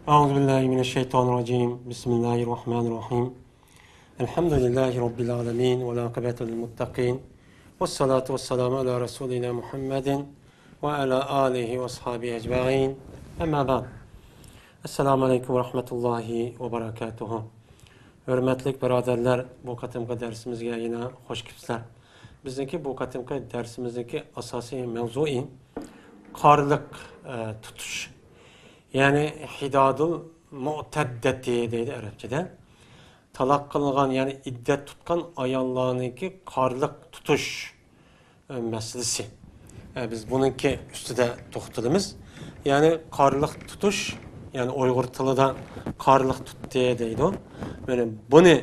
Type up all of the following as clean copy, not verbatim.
Euzubillahimineşşeytanirracim. Bismillahirrahmanirrahim. Elhamdülillahi Rabbil alemin. Ve lâkıbetul muttaqin. Vessalatu vesselamu ala Resulina Muhammedin ve ala alihi ve ashabihi ecma'in. Amma ba'd. Esselamu aleyküm ve rahmetullahi ve berekatuhu. Hürmetlik biraderler, bu katimki dersimizge yine hoş kimsler. Bizdeki bu katimki dersimizdeki asasi mevzui karlık tutuş. Yani hidadul mu'teddeti deydi Arapçada. Talak kılıngan yani iddet tutkan ayallarınki karlık tutuş meselesi. Biz bununki üstüde toxtalımız. Yani karlık tutuş, yani Uygur tılıda karlık tut diye deydi o. Yani bunu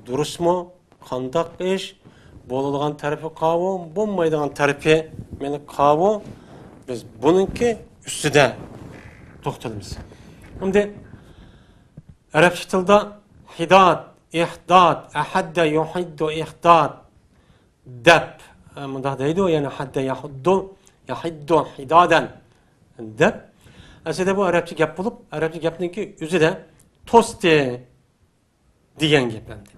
durus mu, kandak iş, bolulgan tarifi kavu, bulmaydıgan tarifi kavu. Biz bununki üstüde toxtalımız. Şimdi Arapça tilda hidad, ihdad, ahadda yuhiddu ihdad deb. Munda deydi o yani hadda yahiddu hidaden deb. Aslında bu Arapça gap bulup Arapça gapninki üzü de tosti diyen gaplendi.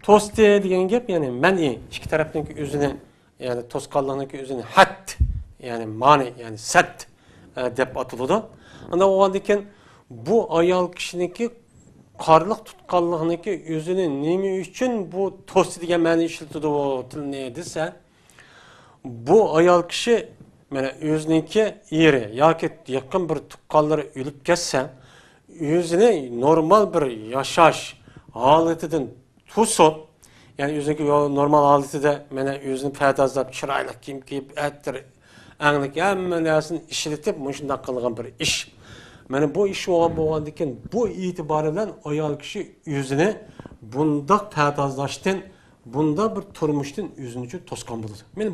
Tosti diyen gap yani meni iki tarafninki üzüne yani toskallarninki üzüne hat yani mani yani set deb atıldı. Anda o halde bu ayal kişininki karlık tutkanlığındaki yüzünün nemi için bu tosti diye mani işletildi o til ne dese bu ayal kişi yüzününki iri ya ki yakın bir tutkanları ölüp geçse yüzüne normal bir yaşaş haletinden tutup yani yüzündeki normal haleti de yüzünü perdazlap çıraylık kim kiyip ettir anlık hemen işletip muşunda kılgan bir iş. Bu iş olan diken bu itibarıyla ayal kişi yüzüne bunda perdazlaştın, bunda bir turmuştun yüzünü için toskan buldu.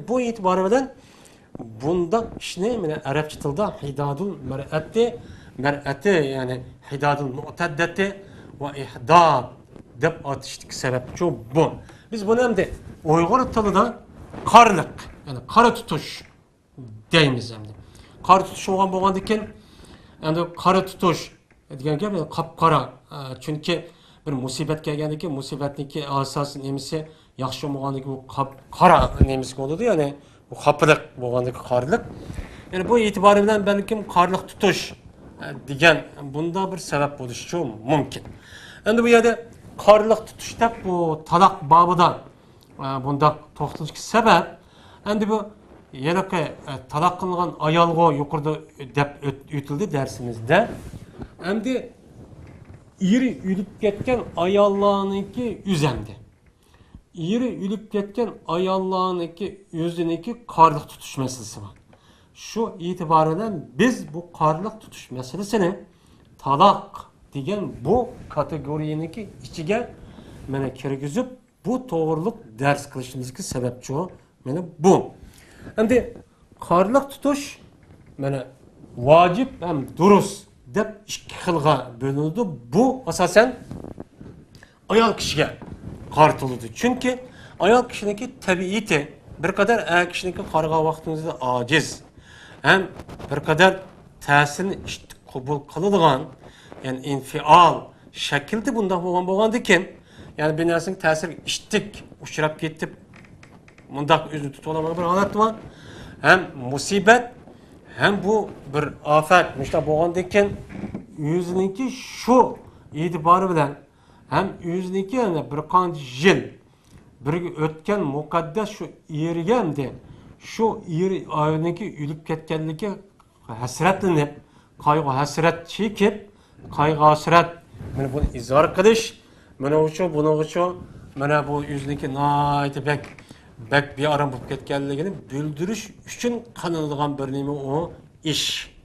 Bu itibarıyla bunda işine Arapça tilda hidadul mer'ati yani hidadul mu'teddeti ve ihdad deb atıştık sebep bu. Biz bunu hem de Uygur tılıda karlık yani kara tutuş deyimiz hem de. Kara tutuş olan diken yani kara tutuş degan gap qap-qara. Çünkü bir musibet kelgandiki musibetniki asasın nemisi yaxshi bo'lgandiki bu qap-qara nemisi bo'ladi yani bu qapiliq bo'lgandiki qarliq. Yani bu itibarı bilan balkim qarliq tutuş degan bunda bir sebep bo'lishi mumkin. Endi bu yerda qarliq tutuş deb bu talaq babida bunda to'xtalishga sabab endi bu Yelaki talak kılgan ayalgo yukarıda ötüldü dersimizde. Hem de iri ülüp ketken ayallağınınki üzemdi. İri ülüp ketken ayallağınınki yüzününki karlık tutuş meselesi var. Şu itibarıyla biz bu karlık tutuş meselesini talak degen bu kategoriyiniki içige kirgizip bu doğruluk ders kılışımızdaki sebepçi o. Bu. Hem de karlık tutuş vacip hem durus deb ikki xilga bölündü. Bu asasen ayal kişiye qartıldı. Çünkü ayal kişininki tabiiyeti bir kadar er kişininki qarga vaqtimizda aciz. Hem bir kadar təsirini qabul qıladigan yani infial şekilde bunda bo'lgandikin yani bir narsaning ta'siri ishtik uchrab ketib mundaq özünü tutulamayan bir halat var. Hem musibet hem bu bir afet. İşte boğandayken yüzününki şu itibarı bilen hem yüzününki yani bir kanca jil bir ötken mukaddes şu irigemdi. Şu iri ayınınki ülüp ketkenliki hasretlenip kaygı hasret çekip kaygı hasret bunu izah kılış bunu bu yüzününki naiti bek bir aram bulup ketkenligini büldürüş üçün kanıldıgan bir nemi o iş.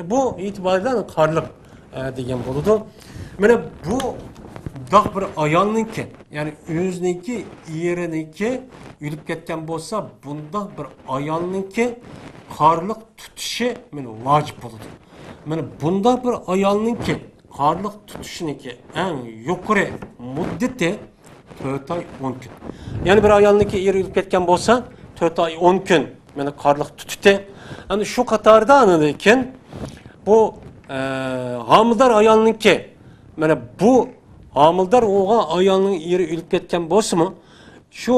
Bu itibariyle karlık degen boludu. Bu da bir ayalınki yani yüzününki yeriniki ülüp ketken bolsa bunda bir ayalınki karlık tutuşu vacip boludu. Bunda bir ayalınki karlık tutuşuniki en yukarı muddeti 4 ay 10 gün. Yani bir ayalınki yeri ülüp ketken bolsa 4 ay 10 gün karlık tutuştu. Yani şu katarda anladıyken bu Hamildar ayolniki mana bu hamildar bo'lgan ayolning eri o'lib ketgan bo'lsa-mu, shu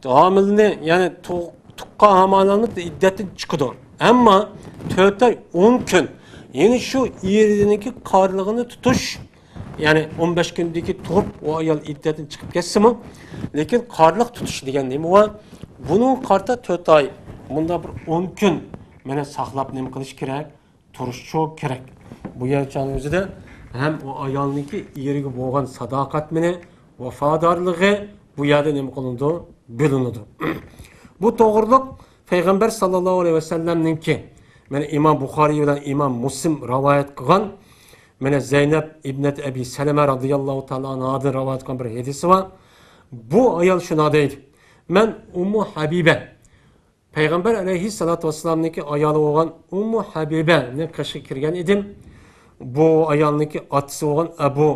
homilni, ya'ni tuqqan hamilani iddati chiqadi. Ammo 4 oy 10 kun, ya'ni shu eriniki qorlig'ini tutish, ya'ni 15 kundagi tug'ib o ayol iddatini chiqib ketsa-mu, lekin qorliq tutish degan nima va buning qarta 4 oy, bunda bir 10 kun mana saqlab nima qilish kerak? Turish kerak. Bu yerning o'zida ham o ayolniki eriga bo'lgan sadoqat bilan vafodorligi bu yerda nima qilindi? Bilinadi. Bu to'g'riliq Payg'ambar sallallohu alayhi vasallamninki, mana Imom Buxoriy bilan Imom Muslim rivoyat qilgan, mana Zaynab ibnat Abi Salama radhiyallohu ta'ala anhadan rivoyat qilgan bir hadisi var. Bu ayol shuna deydi: "Men Ummu Habiba, Payg'ambar alayhissalatu vassalamniki ayoli bo'lgan Ummu Habibani qishga kirgan edim. Bu ayolniki otasi bo'lgan Abu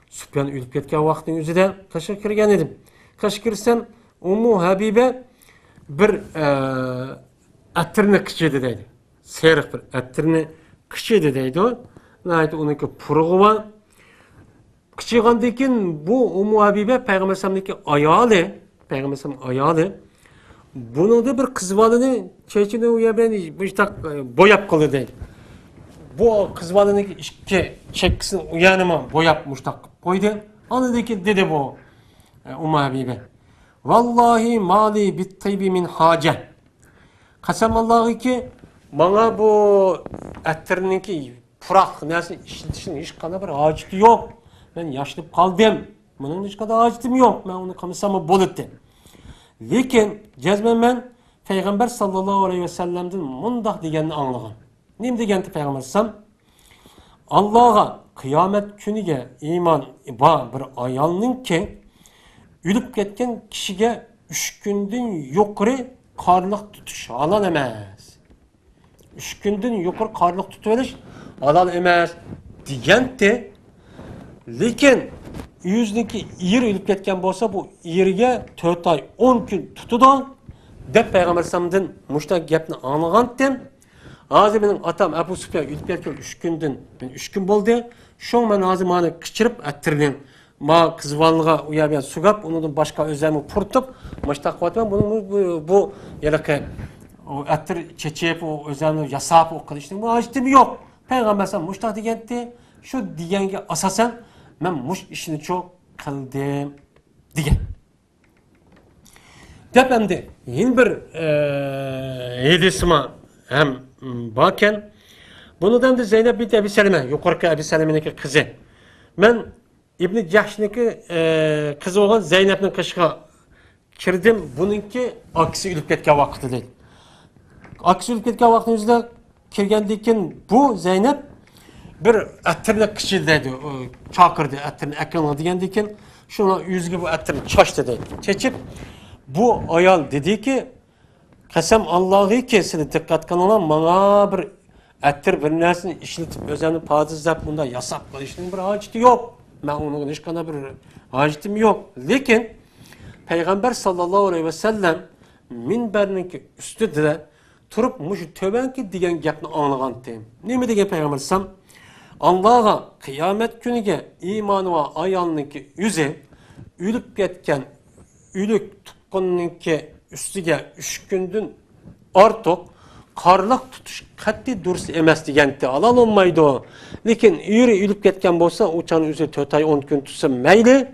Sufyan o'lib ketgan vaqtning o'zida qishga kirgan edim. Qishga kirsam Ummu Habiba bir atirni qichidi deydi. Seriq bir atirni qichidi deydi. Nayt uniki purug'i var. Qichigandan keyin bu Ummu Habiba Payg'ambar sallamniki ayoli, Payg'ambar sallam ayoli buningda bir qiz bolani chechini u yerdan buyoq bo'yab qildi deydi. Bu qiz bolaniki ikki chekkisini u yanima bo'yab mushtaq qo'ydi. Anidan keyin dedi bu Ummu Habiba: "Vallahi mali bit-taybi min haja." Qasamallohiki, menga bu atirniki puroq narsa ishlatishning hech qanday bir hojati yo'q. Men yashlab qoldim. Mening hech qanday hojatim yo'q. Men uni qilsam bo'ladi. Lekin jazman men Payg'ambar sallallohu alayhi vasallamdan mundoq deganni anglagan. Nima degandi Payg'ambar sallam? Allohga qiyomat kuniga iymon bor bir ayolningki o'lib ketgan kishiga 3 kundan yuqori qorliq tutish halol emas. 3 kundan yuqori qorliq tutib olish halol emas degandi. Lekin yüzniki yer o'lib ketgan bo'lsa, bu yerga 4 oy 10 kun tutadi deb Payg'ambar sallamdan mushta gapni anglagandim. Hozir mening otam Abu Sufyan o'lib ketgan 3 kundan, 3 kun bo'ldi. Shu men hozir meni qichirib attirdim. Ma qizvalliga u yerga sugab, undan boshqa o'zimni purtib, mushta qilyapman. Bu yerga attir chechib, o'zimni yasab qilishning hojatim yo'q. Payg'ambar sallam mushta degandi. Shu deganga asosan men mush ishni çok qildim degan. Deb endi yeni bir hadisma ham borken, bundan da Zeynep bint Abi Salama, yuqorqi Abi Salamaniki qizi. Men İbn Jahshniki qizi bo'lgan Zeynepning qishiga kirdim. Buningki aksi o'lib ketgan vaqti deydi. Aksi o'lib ketgan vaqtimizda kirgandan keyin bu Zeynep bir atirni qichildaydi, chaqirdi, atirni akanla degandan keyin shuni yuziga bu atirni choshdi deydi. Chechib bu ayol dediki, qasam Allohga seni diqqat qilaman, menga bir atir bir narsani ishlatib o'zini pazizlab bunda yasab qilishning bir hojati yo'q. Men uni hech qanday bir hojatim yo'q. Lekin Payg'ambar sallallohu alayhi vasallam minbarniki ustida turib mush to'banki degan gapni anglagandim. Nima degan Payg'ambar sallam? Allah'a kıyamet günüge imanı ve ayalnınki yüze ölüp ketken ölük tukkununki üstüge 3 gündün artık karlıq tutuş qat'iy durus emas degandi. Halol olmaydi o. Lekin yeri ölüp ketken bolsa uçanın üzeri 4 ay 10 gün tutsa mayli.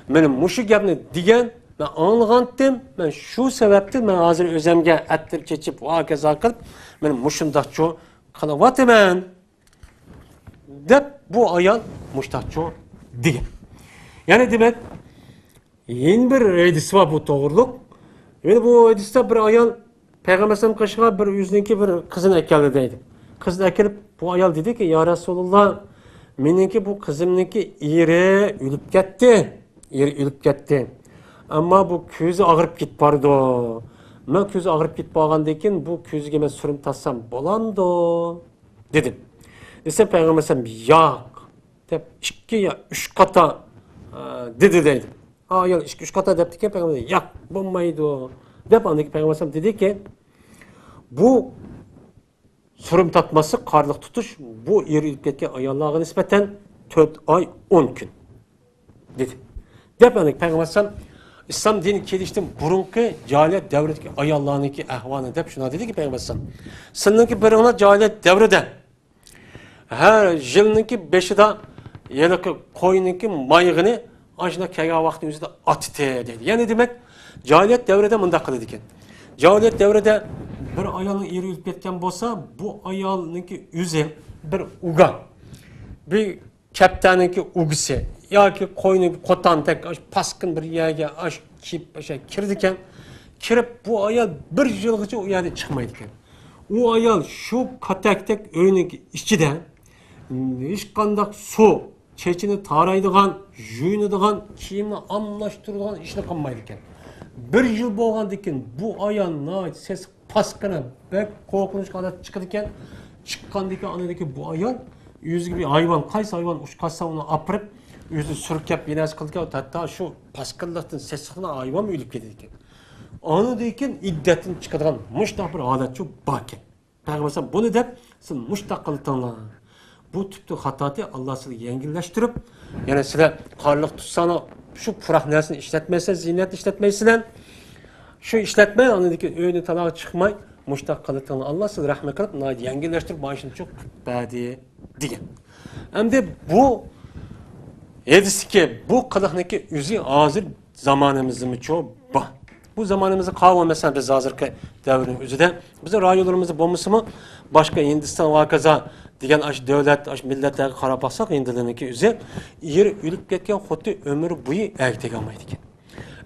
Menim muşu gapni degan men anglagandim. Men shu sababdan men hozir o'zimga attir chechib va kaza qilib men mushundaqcho qilyapman. Deb bu ayol mushtaqcho degan. Yani demek yeni bir hadis var bu to'g'riliq. Yani bu hadisda bir ayol Payg'ambar sallam qishiga bir yuzniki bir qizini akeldi deydi. Qizni akelib bu ayol dedi ki, ya Rasululloh, meniki bu qizimniki eri o'lib ketdi. Eri o'lib ketdi. Ammo bu ko'zi og'rib ketib bordi. Men ko'zi og'rib ketib qolgandan keyin bu ko'ziga men surim tassam bo'lamdi dedim. Dese Peygamber sallam yok deb 2 ya 3 qata dedi deydi. Ayol 2-3 qata debdi ki Peygamber yok bo'lmaydi deb andaki Peygamber sallam dedi ki bu surum tatması, qarliq tutuş bu eri ölüp ketken ayollarga nisbeten 4 ay 10 gün dedi. Dep Peygamber İslam dini keliştim burunki cahiliyet devredeki ayollarniki ahvanı dep şuna dedi ki Peygamber Sizinki birine cahiliyet devrede her yılniki beşida yelik koyunki mayığını aşına kelgan vaqtın özüde atite dedi. Yani demek cahiliyet devrede mındaq qiladi ekan. Cahiliyet devrede bir ayolning eri ölüp ketken bolsa bu ayolniki yüzü bir uga bir kaptanınki ugisi yoki qo'yni qo'tandak pasqin bir yerga kiyib kirdikan kirib bu ayol bir yilgacha u yerdan chiqmaydi ekan. U ayol shu katakdak uyniki ichida hech qanday suv chechini taraydigan, yuyinadigan, kiyimni almashtiradigan ishni qilmaydi ekan. Bir yil bo'lgandan keyin bu ayol ses pasqini bek qo'rqinchli holat chiqadi ekan. Chiqqandan keyin anadagi bu ayol yüzü bir hayvan, qaysi hayvan uçkasa onu apırıp yüzü sürkep binası kıldık hatta şu paskıllıktan sesliğine hayvan mı ölüp gidiyor ki? Onu deyken iddetin çıkartan müştak bir adet çok bakın. Peygamber bunu dep sen müştak kılıtanlar. Bu tüptü hatati Allah sizi yengilleştirip yani size karlık tutsana şu fırak nesini işletmeyse zinet işletmeysinden şu işletme anladaki öğünü talağa çıkmay müştak kılıtanlar Allah sizi rahmet kılıp yengilleştirip maaşını çok badi diye. Hem de bu edisi ki bu kılıknaki yüzü hazır zamanımızın çoğu bah. Bu zamanımızı kavga mesela biz hazırki devrin üzerinde bize rayolarımızı bulması mı başka Hindistan vakaza diyen aş devlet aş milletlerine karab baksak Hindistan'daki yüzü yer ölüp ketken hoti ömür boyu erkek almaydı ki.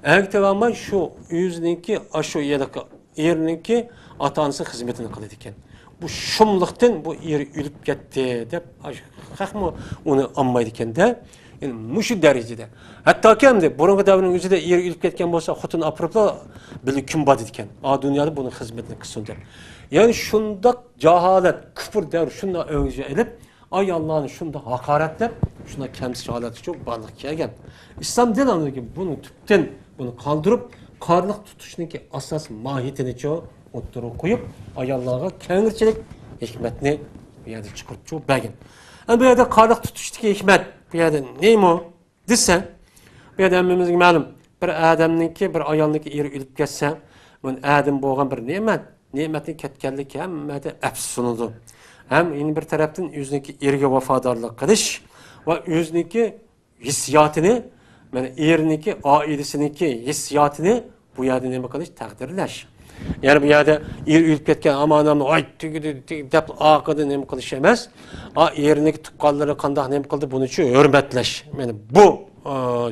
Erkek almay şu yüzünki aşı yerinki ata-anası hizmetini kılıydı ki. Bu şumluktan bu yer ölüp gitti dep hakmı onu anmaydı ekan de yani muşu derecede hatta ki hem de burungi davrning o'zida yer ölüp ketgan bo'lsa xotin apırıpla bili kim bad ekan a dunyoda buni xizmatini qilsin deb yani shundoq jaholat kufr davr shunda o'ngga ilib ayollarni shunda haqoratlab shunda kamsiz holati çok barliq kelgan islom dinidagi buni tubdan buni qoldirib qarliq tutishniki asos mohiyatini o'ttirib qo'yib ayollarga kengirchilik hikmatni bu yerda chiqarib cho'p bergan. Bu yerda qarliq tutishdagi hikmat bu yerda nima desa bu yerda hammamizga ma'lum bir odamniki bir ayolniki eri o'lib ketsa bu odam bo'lgan bir ne'matni ketganlik hammada afsunudi. Ham endi bir tarafdan o'ziniki eriga vafodorlik qilish va o'ziniki hissiyotini mana erniki oilasiniki hissiyotini bu yerda nima qilish taqdirlash. Yani bu yerde er ölüp ketken ama anamda ay dep akıdı nem kılış emas. Yerindeki tuqqanları kandak nem kıldı bunu için hürmetleş. Yani bu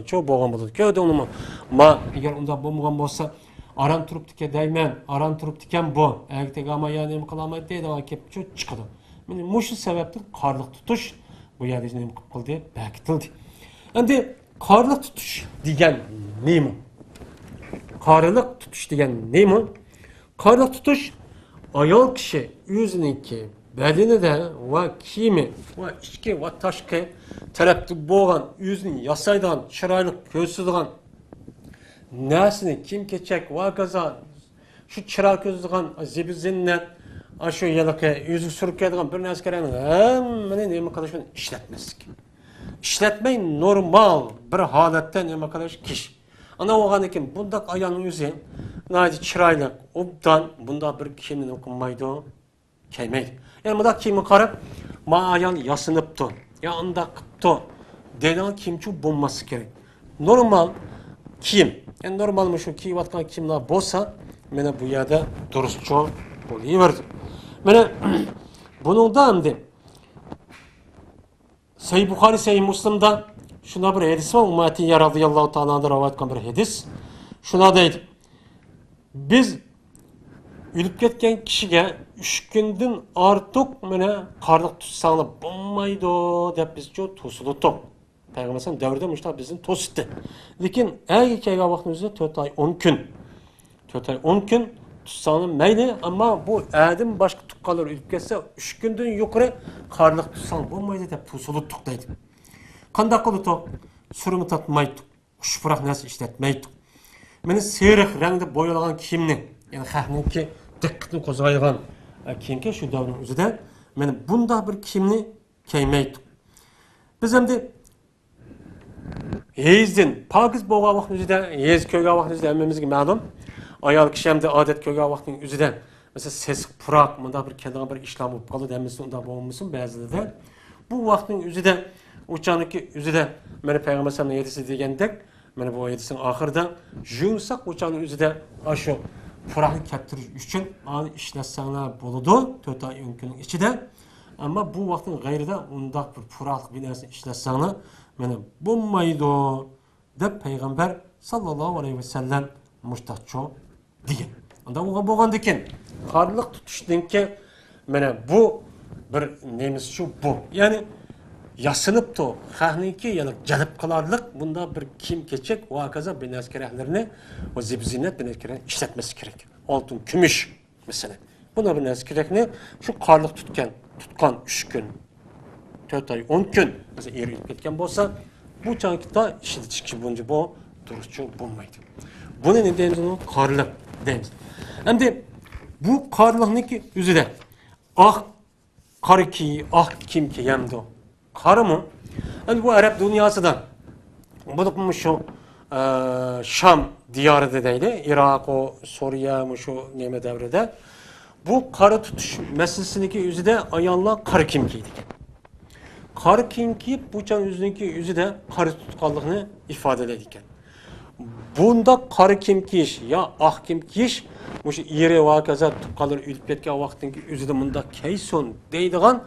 çok boğan buldu. Köyde onu ma eğer onda bulmagan bolsa aran turup dike deymen, aran turup diken bu. Erkek ama ya nem kılamaydı deydi ama kep çok çıkıdı. Yani muşu sebeptir karlık tutuş bu yerde nem kıldı bekitildi. Yani karlık tutuş diyen neymi? Karlık tutuş diyen neymi? Karlık tutuş ayol kişi yüzününki belini de ve kimi ve içki ve taşkı tarafta boğan yüzünün yasaydan çıraylık gözsüzden nesini kim keçek ve gaza şu çırak gözlüğün zibizinden şu yalıkı yüzü sürüklediğin bir neskerenin hemen neyme kardeşim işletmezdik. İşletmeyin normal bir haletten neyme kardeş kişi. Ana oğan ekin bundak ayağının yüzü naydi çıraylık obdan bunda bir kimden okunmaydı kelmeydi. Yani bunda kimi karab ma ayağın yasınıptı ya anda kıptı denen kimçu bulması gerek. Normal kim? Yani normal mı şu ki vatkan kimler bolsa mene bu yerde duruşçu oluyordu. Mene bunun da hem de Sahih Bukhari, Sahih Müslim'da şuna bir hadis var. Umatiye radıyallahu ta'ala'da rivayet kılan bir hadis. Şuna deydi. Biz ölüp ketken kişiye 3 günden artık mene karlık tutsanlar bulmaydı dep biz çok tosulutuk. Peygamber sallam devrede müştak bizim tositти. Lekin eğer ki vaxtımızda 4 ay 10 gün. 4 ay 10 gün tutsanlar meyli ama bu edim başka tukkalar ölüp ketse 3 günden yukarı karlık tutsanlar bulmaydı dep tosulutuk deydi. Qanday qilib surimi tatmaydi, xushpurak narsa ishlatmaydi. Meni seriq rangda bo'yalgan kiyimni, ya'ni xalqningki diqqatni qo'zg'aydigan kiyimki şu davrın özüde men bunda bir kiyimni kiymeydi. Biz endi yezdin pakiz bo'lgan vaqt o'zida yez ko'rgan vaqt o'zida hammamizga ma'lum ayol kishi hamda odat ko'rgan vaqtning o'zida mesela sesiq puroq bunda bir keladigan bir ishlar bo'lib qoladi hammasi unda bo'lmasin ba'zida bu vaqtning o'zida o'chaniki o'zida mana payg'ambar alayhisalom yedisi degandek mana bu yedisining oxirida yumsaq o'chaning o'zida shu puroqni keltirish uchun ani ishlatsanlar bo'ladi 4 oy 10 kunning ichida ammo bu vaqtning g'ayrida undaq bir puroq binasini ishlatsanlar mana bo'lmaydi deb payg'ambar sallallohu alayhi vasallam mushtaqcho degan. Unda bo'lgandan keyin qorliq tutishdanki mana bu bir nemiz shu bu. Ya'ni yasinibdi, xalqniki yana jalb qilarlik bunda bir kiyim kechak va hokazo binas keraklarni va zibzinat binas kerak ishlatmasi kerak. Oltin, kumush masalan. Buna binas kerakni shu qorliq tutgan 3 kun 4 ay 10 kun mesela eriyip ketken bolsa bu çankita işletici bunca bu duruşçu bulmaydı. Bunu ne deyimiz onu? Karlık deyimiz. Hem de bu karlık ki üzüde ah karı ki ah kim ki yemdi o. Karı mı? Yani bu Arap dünyasıdan bu şu Şam diyarı dedeydi. Irak o Suriye mu şu neme devrede bu karı tutuş meselesindeki üzüde ayağınla karı kim kiydi. Qarı kiyim kiyip bu çan yüzündeki yüzü de qarı tutqanlığını ifade edirken. Bunda qarı kiyim kiyiş ya ah kiyim kiyiş bu iri vakaza tutqanları ülüp ketken vaqtınki yüzü de bunda keyson deydiğen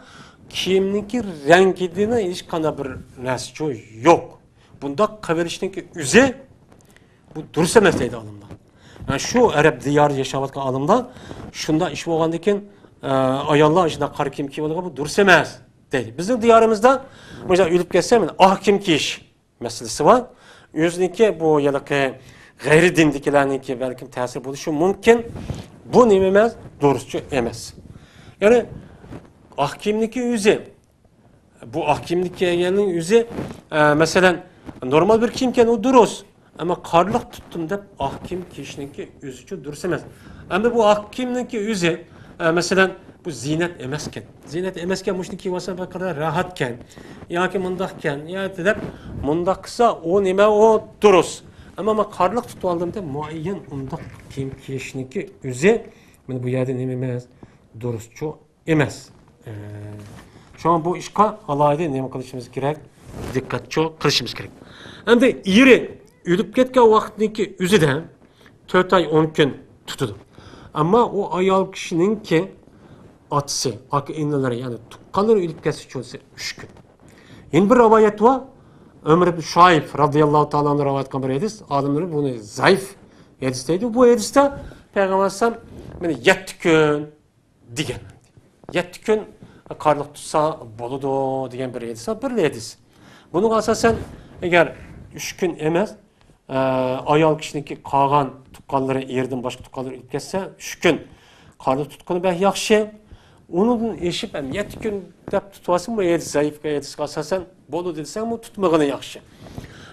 kiyimninki rengidine hiç kana bir nesço yok. Bunda qaverişninki yüzü bu dursa mesleydi alımda. Yani şu Arap diyarı yaşavatkan alımda şunda iş boğandakin ayallar içinde qarı kiyim kiyim bu dursa emez. Değil. Bizim diyarımızda mesela ülüp geçsem ahkim kiş meselesi var. Yüzünki bu yalaki gayri dindikilerninki belki tesir buluşu mümkün. Bu nememez doğrusu emez. Yani ahkimdeki yüzü bu ahkimdeki egenin yüzü mesela normal bir kimken o duruz. Ama karlık tuttum da ahkim kişininki yüzü dursemez. Ama bu ahkimdeki yüzü mesela bu zinet emesken. Zinet emesken muşniki vasa bakara rahatken. Ya ki mundakken. Ya dedep mundaksa o nime o duruz. Ama karlık tutu aldığımda muayyen undak kim kişiniki üze bu yerde nememez duruzçu emez. Şu an bu işka alayda neme kılışımız gerek. Dikkatçi kılışımız gerek. Hem de iri ülüp ketken vaktindeki üzü de 4 ay 10 gün tutudu. Ama o ayal kişinin ki atsı, akı inneleri yani tukkanları ülüp kesici çözse 3 gün. Yeni bir rivayet var. Ömer ibn Şaib radıyallahu ta'ala'nın rivayet kan bir hadis. Adamları bunu zayıf hadisteydi. Bu hadiste Peygamber Aleyhisselam 7 gün diyen. 7 gün karlık tutsa boludu diyen bir hadis. Bir hadis. Bunu asasen eğer 3 gün emez ayal kişininki kağan tukkanları yerden başka tukkanları ülüp kesse 3 gün karlık tutkanı belki yakşı. Onun eşip 7 gün dep tutasın mı zayıf edis asasen bolu dediysen bu tutmağını yakşı.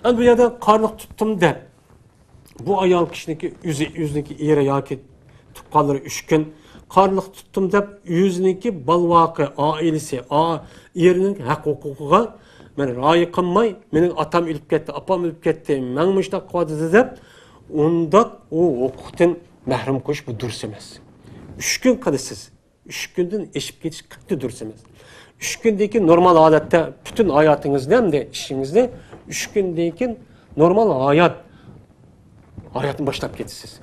Yani bu yerde karlık tuttum de bu ayal kişininki yüzündeki yere yaki tukkanları 3 gün karlık tuttum de yüzündeki balvakı ailesi yerinin hak hukukuga men rayı kılmay menin atam ülüp ketti apam ülüp ketti men müştak kvadı dep onda o hukuktan mahrum koş bu dursemez. 3 gün kalırsız. 3 günden eşip geçiş kıttı dursanız. 3 gündeki normal adette bütün hayatınızda hem de işinizde 3 gündeki normal hayatın başlayıp geçsiz.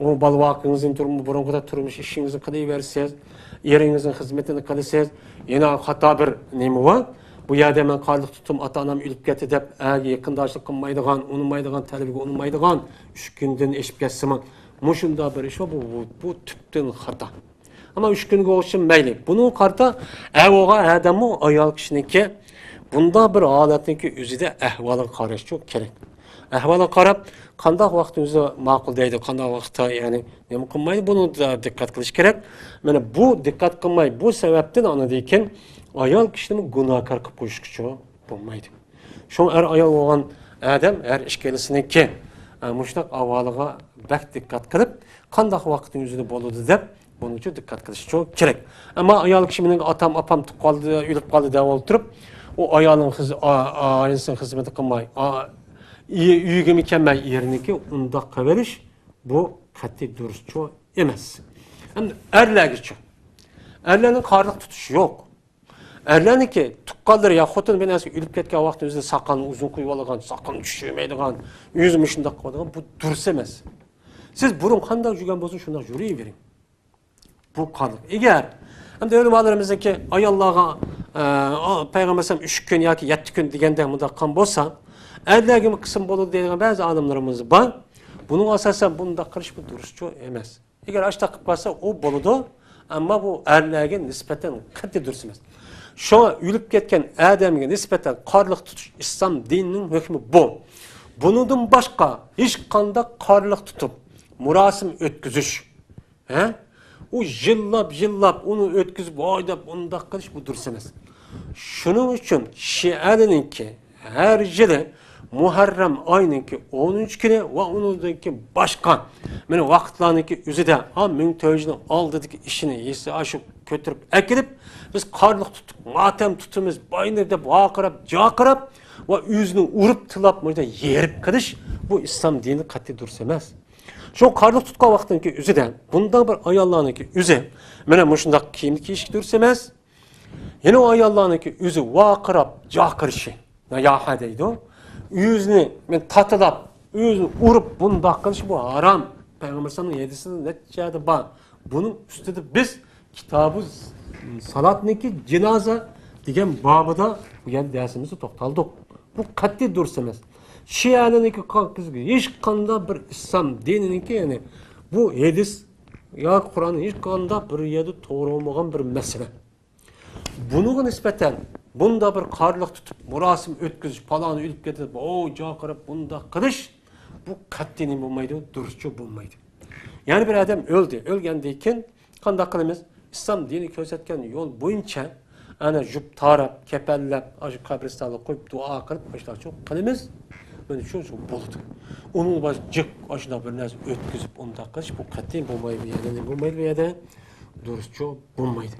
O balvakınızın durumu, burun turmuş işinizi kılayıversiniz, yerinizin hizmetini kılısınız. Yine hatta bir neymi var? Bu yerde ben karlık tutum ata-anam ülüp getti dep yakındaşlık kılmaydıgan, unutmaydıgan, talebiga unutmaydıgan 3 günden eşip geçsin. Muşunda bir iş var, bu tüpten hata. Ama 3 günge olsun meyli. Bunun karta evoğa adamı ayal kişininki bunda bir aletninki üzüde ehvalı karış çok gerek. Ehvalı karab kandak vaxtınızı makul deydi, kandak vaxta yani ne kılmaydı bunu da dikkat kılış gerek. Yani bu dikkat kılmayı bu sebepten anladıyken ayal kişinin günahkar kıp koyuşkuçu bulmaydı. Şu ayal olan adam işkelisininki muştak avalığa bek dikkat kılıp kandak vaxtın üzüde boludu dep Bunun için dikkat kilish çok gerek. Ama ayol kishi mening otam opam tuqib qoldi, o'lib qoldi deb o'tirib, o ayolning ailəsinin xizmeti qilmay, uyiga kelmay eriniki unda qilib bu qat'iy durustchi emas. Endi erlargacha. Erlarning qarliq tutishi yo'q. Erlarniki tuqqanlar ya xotin bilan o'lib ketgan vaqtda o'zini soqolni uzun qo'yib olgan, soqolni tushirmaydigan, o'zini shunday qiladigan bu durust emas. Siz burun qanday yurgan bo'lsa shunday yuravering. Bu qarliq. Agar endi o'limalarimizdagi ayollarga payg'ambar alayhisalom 3 kun yoki 7 kun deganda bunda qan bo'lsa, erlarga qism bo'ladi degan ba'zi olimlarimiz bor. Buning asosan bunda qilish bu durustchi emas. Agar ashta qilib qolsa, u bo'ladi, ammo bu erlarga nisbatan qat'iy durust emas. Şuna ölüp ketken adamga nispeten qarliq tutuş İslam dininin hükmü bu. Bunun başka hiç qanday qarliq tutup murasim ötküzüş. O jillab onu ötküzüp oydap unda qilish bu durust emas. Şunun için Şianinki her yili Muharrem ayınki 13 kuni ve onunki başka meni vaqtlarniki üzide Müntöjning oldidagi ishini esi aşıp kötürüp ekilip biz qarliq tutup, matem tutumuz bayını deb vaqirab, jaqirab ve yüzünü urup tılap burada yerip qilish bu İslam dini qat'iy durust emas. Şu qarliq tutgan vaqtniki üzide bundan bir ayollarniki üzi mana mushundaq kiyim kiyish durust emas. Yine o ayollarniki üzi vaqirab, jaqirishi. Yaha deydi o. Yüzünü men tatılap, yüzünü urup bundaq qilish bu haram. Peygamber sallallahu aleyhi ve sellem'in neticede var. Bunun üstüde biz kitabı salatniki cenaze degan babıda bu yer dersimizi to'xtaldik. Bu qat'iy durust emas. Şianiniki qizga hech qanday bir İslam dininiki yani bu hadis ya Kur'an hech qanday bir yerda to'g'ri bo'lmagan bir masala. Bununla nispeten bunda bir qarliq tutib, murasim o'tkazish, paloni o'lib ketib, jaqirib bunda qilish bu qat'iy bo'lmaydi, durustchi bo'lmaydi. Yani bir adam öldü, ölgandan keyin qanday qilamiz? İslam dini ko'rsatgan yo'l bo'yicha ana jup tarab, kepellab, aşı qabristonga qo'yib duo qilib, boshqacha qilamiz. Mana shu bo'ldi. Onun baş jiq ashuna bir narsa o'tkazib, unda qilish bu qat'iy bo'lmaydi, yani bo'lmaydi bu yerda durustchi bo'lmaydi.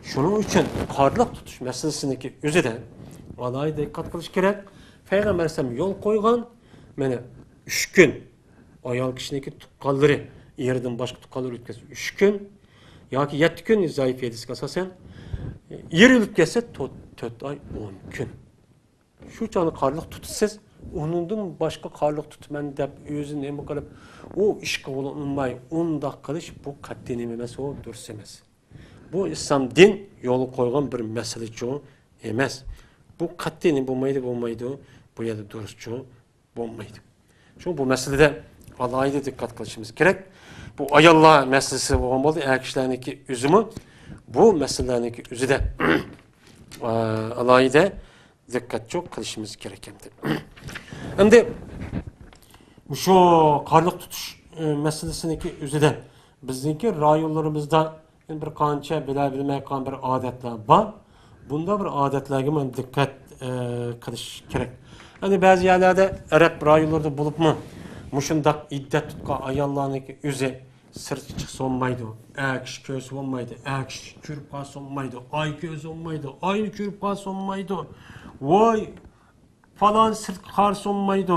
Şunun için qarliq tutuş meselesiniki o'zida alayda diqqat qilish kerak. Payg'ambar alayhisalom yo'l qo'ygan, mana 3 kun ayol kishiniki tuqqanlari yerdan boshqa tuqqanlar o'tkazib 3 kun yoki 7 kun zaif hadisga asosan yer o'lib ketsa 4 oy 10 kun. Shu chani qarliq tutasiz, undan boshqa qarliq tutman deb o'zini nima qilib, u ishga qo'llanmay, unda qilish bu qat'iy emas, o durust emas. Bu İslam din yolu koygan bir meseleçi emas. Bu qat'iy bo'lmaydi. Bu yerda durustchi bo'lmaydi. Şu bu meselede alayda dikkat qilishimiz kerak. Bu ayollar meselesi bo'lgan bo'ldi, erkaklarniki üzümü bu meselelarniki üzüde alayda dikkat çok qilishimiz kerak endi. Endi şu qarliq tutuş meselesiniki üzüde bizniki rayonlarimizda bir qancha bilmay qolgan bir odatlar bor. Bunda bir odatlarga men dikkat qilish kerak. Hani bazı yerlerde Arap rayonlarda bo'libmi, mushundaq iddat tutgan ayollarniki o'zi sirtchi solmaydi, akish ko'z olmaydi, akish ko'rib qolsa olmaydi, ay ko'z olmaydi, ayni ko'rib qolsa olmaydi. Voy falan sirt qarsa olmaydi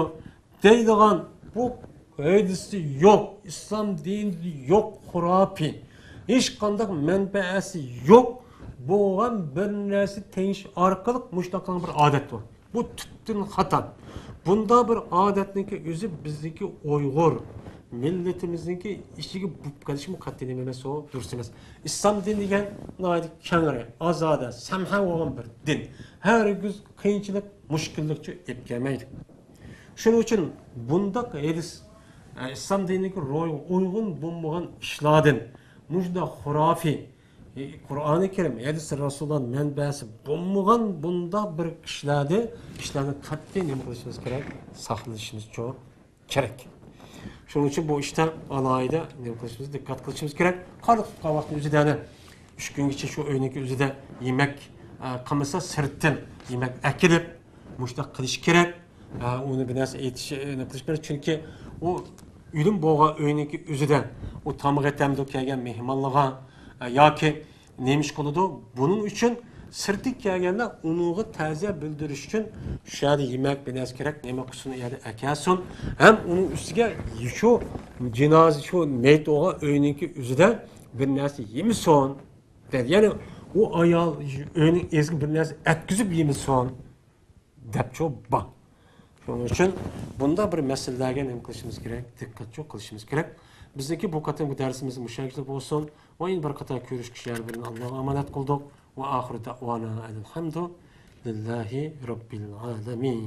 deydigan bu hadisi yok, İslam dinida yok, xurafi. Hiç qanday manbaasi yok. Bo'lgan bir narsa tenish orqali mushtaqlan bir odat bor. Bu tüttün xato. Bunda bir odatniki o'zi bizniki Uyg'ur millatimizniki ishiga bo'lib qolishi qat'iy emas, o durust emas. İslam dini degan noyat kangri, ozoda, samha bo'lgan bir din. Hargiz qiyinchilik, mushkullikcha ep kelmaydi. Shuning uchun bundaq hadis İslam diniga uygun bo'lmagan ishlardan mujda xurafi Kur'an-ı Kerim hadis Resulullah'ın menbasi bo'lmagan bunda bir ishlarni qat'iy nima qilishimiz kerak, saqlashimiz çok kerak. Shuning uchun bu ishda alayda nima qilishimiz, dikkat qilishimiz kerak. Qarliq tutgan vaqtning o'zida 3 kungacha shu o'yniki o'zida yemak qilmasa sirtdan yemak akilib mushtaq qilish kerak. Uni bir narsa aytish, nima qilish kerak, chunki u o'lim bo'lgan uyniki o'zida u tamoq etamdi kelgan mehmonlarga yoki nima ish qiladi buning uchun sirti kelganda uningga ta'ziya bildirish uchun shu yerda yemak bilan kerak nima qilsin u yerda akasin ham uning ustiga shu jinoza shu mayt o'g'a uyniki o'zida bir narsa yemisin dedi. Ya'ni u ayol uyning ezgi bir narsa atkizib yemisin deb bor. Shuning uchun bunda bir masalalarga nima qilishimiz kerak, diqqat qilishimiz kerak. Bizdagi bu qatamgi darsimiz mushakil bo'lsin. Va yana bir qator ko'rish kishilar bilan Allohga omonat qildik. Va oxiri da'vona alhamdulillahi robbil alamin.